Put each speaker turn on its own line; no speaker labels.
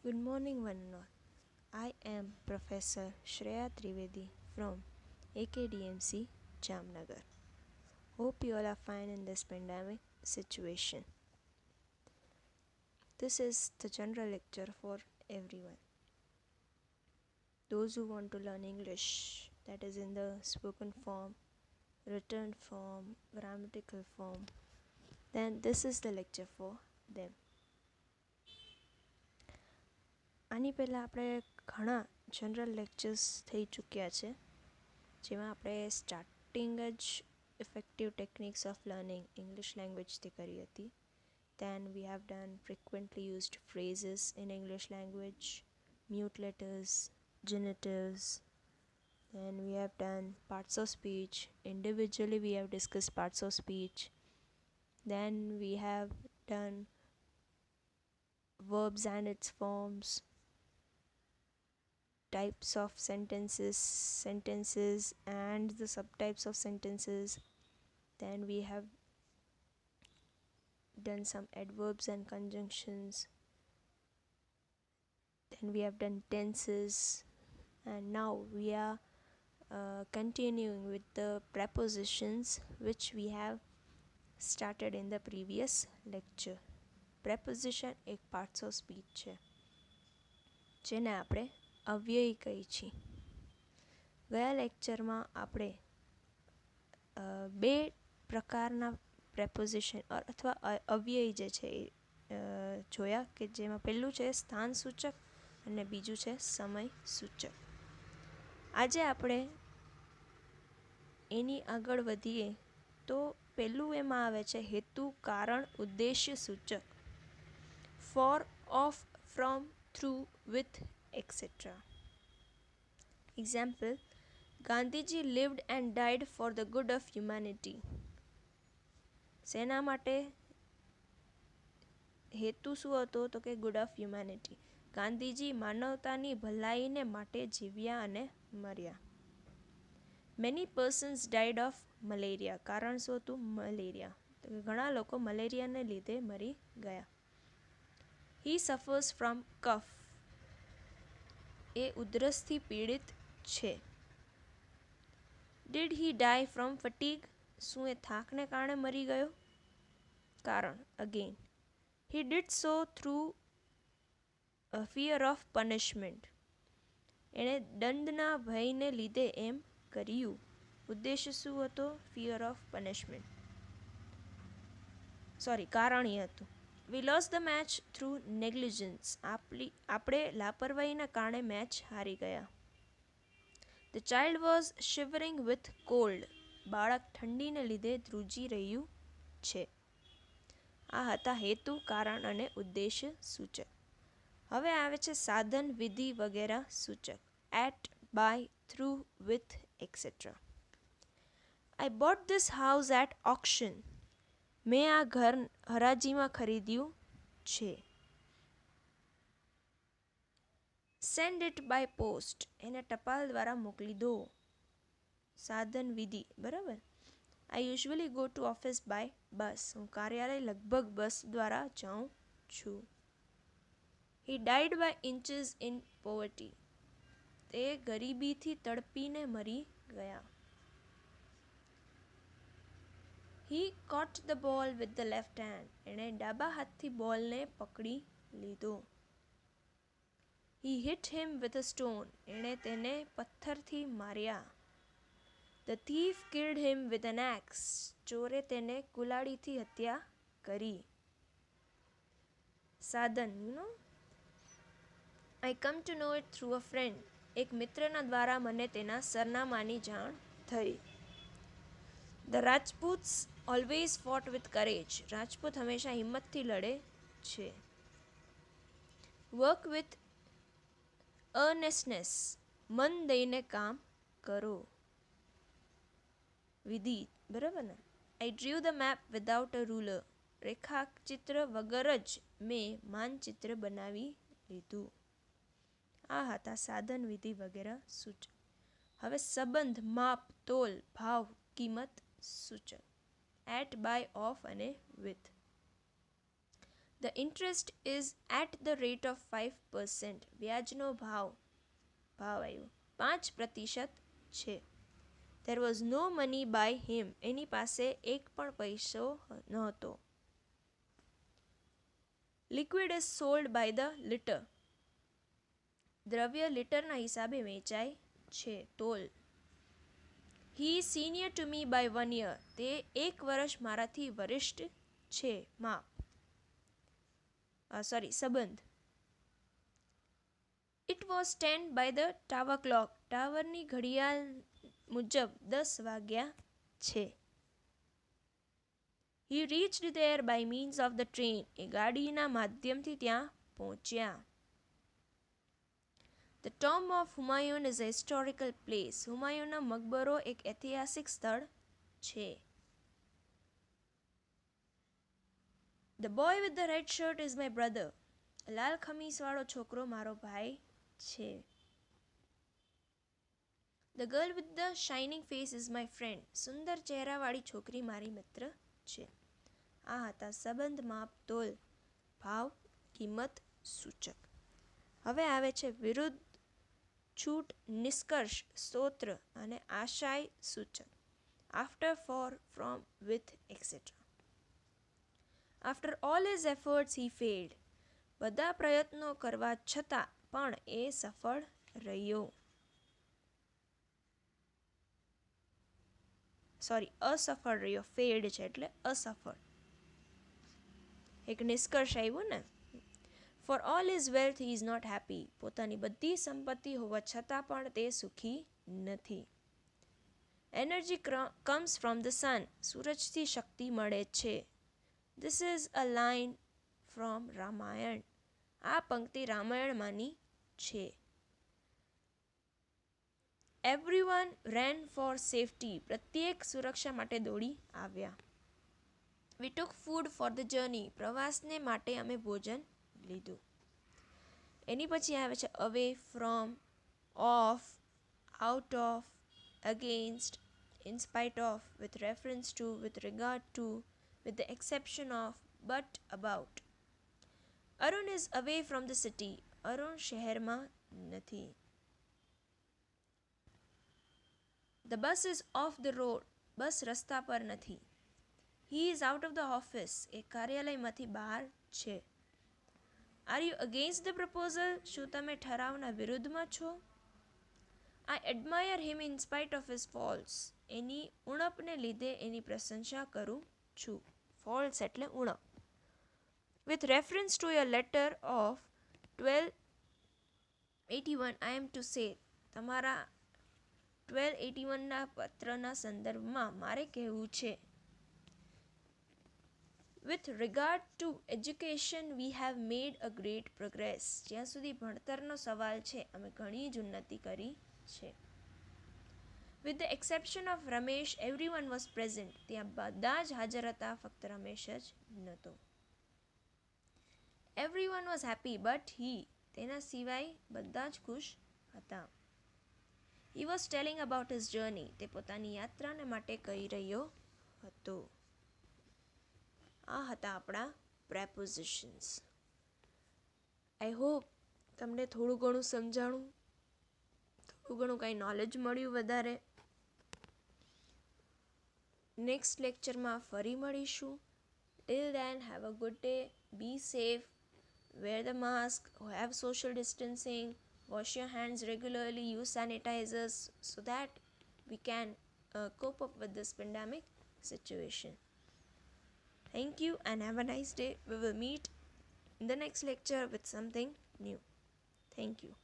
Good morning, one and all. I am Professor Shreya Trivedi from AKDMC Jamnagar. Hope you all are fine in this pandemic situation. This is the general lecture for everyone. Those who want to learn English, that is in the spoken form, written form, grammatical form, then this is the lecture for them. આની પહેલાં આપણે ઘણા general lectures થઈ ચૂક્યા છે, જેમાં આપણે starting જ effective techniques of learning English લેંગ્વેજથી કરી હતી. Then we have done frequently used phrases in English language, mute letters, genitives. Then we have done parts of speech. Individually we have discussed parts of speech. Then we have done verbs and its forms, types of sentences and the subtypes of sentences. Then we have done some adverbs and conjunctions. Then we have done tenses, and now we are continuing with the prepositions which we have started in the previous lecture. Preposition એક parts of speech છે, જેને આપણે અવ્યય કહી છીએ. ગયા લેક્ચરમાં આપણે બે પ્રકારના પ્રેપોઝિશન અથવા અવ્યય જે છે એ જોયા, કે જેમાં પહેલું છે સ્થાન સૂચક અને બીજું છે સમય સૂચક. આજે આપણે એની આગળ વધીએ તો પહેલું એમાં આવે છે હેતુ, કારણ, ઉદ્દેશ્ય સૂચક. For, of, from, through, with, etcetera. Example: Gandhiji lived and died for the good of humanity. શેના માટે હેતુ શું હતો? તો કે ગુડ ઓફ હ્યુમેનિટી. ગાંધીજી માનવતાની ભલાઈને માટે જીવ્યા અને મર્યા. Many persons died of malaria. કારણ શું હતું? મલેરિયા. તો કે ઘણા લોકો મલેરિયાને લીધે મરી ગયા. હી સફર્સ ફ્રોમ કફ. એ ઉધરસથી પીડિત છે. Did he die from fatigue. શું એ થાકને કારણે મરી ગયો? કારણ again. He did so through fear of punishment. એણે દંડના ભયને લીધે એમ કર્યું. ઉદ્દેશ્ય શું હતો? Fear of punishment. કારણ એ હતું. We lost the match through negligence. આપણે લાપરવાહીના કારણે મેચ હારી ગયા. The child was shivering with cold. બાળક ઠંડીને લીધે ધ્રુજી રહ્યું છે. આ હતા હેતુ, કારણ અને ઉદ્દેશ્ય સૂચક. હવે આવે છે સાધન, વિધિ વગેરે સૂચક. At, by, through, with, etcetera. I bought this house at auction. મેં આ ઘર હરાજીમાં ખરીદ્યું છે. Send it by post. એને ટપાલ દ્વારા મોકલી દો. સાધન, વિધિ. બરાબર. I usually go to office by bus. હું કાર્યાલય લગભગ બસ દ્વારા જાઉં છું. He died by inches in poverty. તે ગરીબીથી તડપીને મરી ગયા. He caught the ball with the left hand. એણે ડાબા હાથથી બોલને પકડી લીધો. He hit him with a stone. એણે તેને પથ્થરથી માર્યા. The thief killed him with an axe. ચોરે તેને કુલાડીથી હત્યા કરી. સાધન, I come to know it through a friend. એક મિત્રના દ્વારા મને તેના સરનામાની જાણ થઈ. The Rajputs always fought with courage. Rajput હંમેશા હિંમતથી લડે છે. Work with earnestness. મન દઈને કામ કરો. વિધિ. બરાબર ને? I drew the map without a ruler. રેખાચિત્ર વગર જ મેં માનચિત્ર બનાવી લીધું. આ હતા સાધન, વિધિ વગેરે સૂચક. હવે સંબંધ, માપ, તોલ, ભાવ, કિંમત સૂચક. એટ, બાય, ઓફ અને with. The interest is at the rate of 5%. વ્યાજનો ભાવ આવ્યો 5% છે. There was no money by him. એની પાસે એક પણ પૈસો નહોતો. Liquid is sold by the liter. દ્રવ્ય લિટરના હિસાબે વેચાય છે. તોલ. He is senior to me by 1 year. તે એક વર્ષ મારાથી વરિષ્ઠ છે. માપ સંબંધ. It was 10 by the tower clock. ટાવરની ઘડિયાળ મુજબ 10 વાગ્યા છે. He reached there by means of the train. એ ગાડીના માધ્યમથી ત્યાં પહોંચ્યા. The tomb of Humayun is a historical place. હુમાયુનો મકબરો એક ઐતિહાસિક સ્થળ છે. The boy with the red shirt is my brother. લાલ ખમીસવાળો છોકરો મારો ભાઈ છે. The girl with the shining face is my friend. સુંદર ચહેરાવાળી છોકરી મારી મિત્ર છે. આ હતા સંબંધ, માપ, તોલ, ભાવ, કિંમત, સૂચક. હવે આવે છે વિરુદ્ધ, છૂટ, નિષ્કર્ષ, સ્તોત્ર અને આશય સૂચક. After, for, from, with, etc. After all his efforts he failed. બધા પ્રયત્નો કરવા છતાં પણ એ સફળ રહ્યો. અસફળ રહ્યો. ફેલ્ડ છે એટલે અસફળ. એક નિષ્કર્ષ આવ્યો ને. For all his wealth he is not happy. પોતાની બધી સંપત્તિ હોવા છતાં પણ તે સુખી નથી. Energy comes from the sun. સૂરજથી શક્તિ મળે છે. This is a line from Ramayan. આ પંક્તિ રામાયણમાંની છે. Everyone ran for safety. પ્રત્યેક સુરક્ષા માટે દોડી આવ્યા. We took food for the journey. પ્રવાસને માટે અમે ભોજન લીધું. એની પછી આવે છે away from, of, out of, against, in spite of, with reference to, with regard to, with the exception of, but about. Arun is away from the city. Arun શહેરમાં નથી. The bus is off the road. બસ રસ્તા પર નથી. He is out of the office. એ કાર્યાલયમાંથી બહાર છે. Are you against the proposal? શું તમે ઠરાવના વિરુદ્ધમાં છો? I admire him in spite of his faults. એની ઉણપને લીધે એની પ્રશંસા કરું છું. Faults એટલે ઉણપ. With reference to your letter of 1281, I am to say, તમારા 1281ના પત્રના સંદર્ભમાં મારે કહેવું છે. With regard to education, we have made a great progress. જ્યાં સુધી ભણતરનો સવાલ છે, અમે ઘણી જ ઉન્નતિ કરી છે. With the exception of Ramesh, everyone was present. ત્યાં બધા જ હાજર હતા, ફક્ત રમેશ જ નહોતો. Everyone was happy, but he. તેના સિવાય બધા જ ખુશ હતા. He was telling about his journey. તે પોતાની યાત્રાને માટે કહી રહ્યો હતો. આ હતા આપણા prepositions. I hope તમને થોડું ઘણું સમજાણું, થોડું ઘણું કાંઈ નોલેજ મળ્યું વધારે. નેક્સ્ટ લેક્ચરમાં ફરી મળીશું. Till then, have a good day. Be safe. Wear the mask. Have social distancing. Wash your hands regularly. Use sanitizers so that we can cope up with this pandemic situation. Thank you and have a nice day. We will meet in the next lecture with something new. Thank you.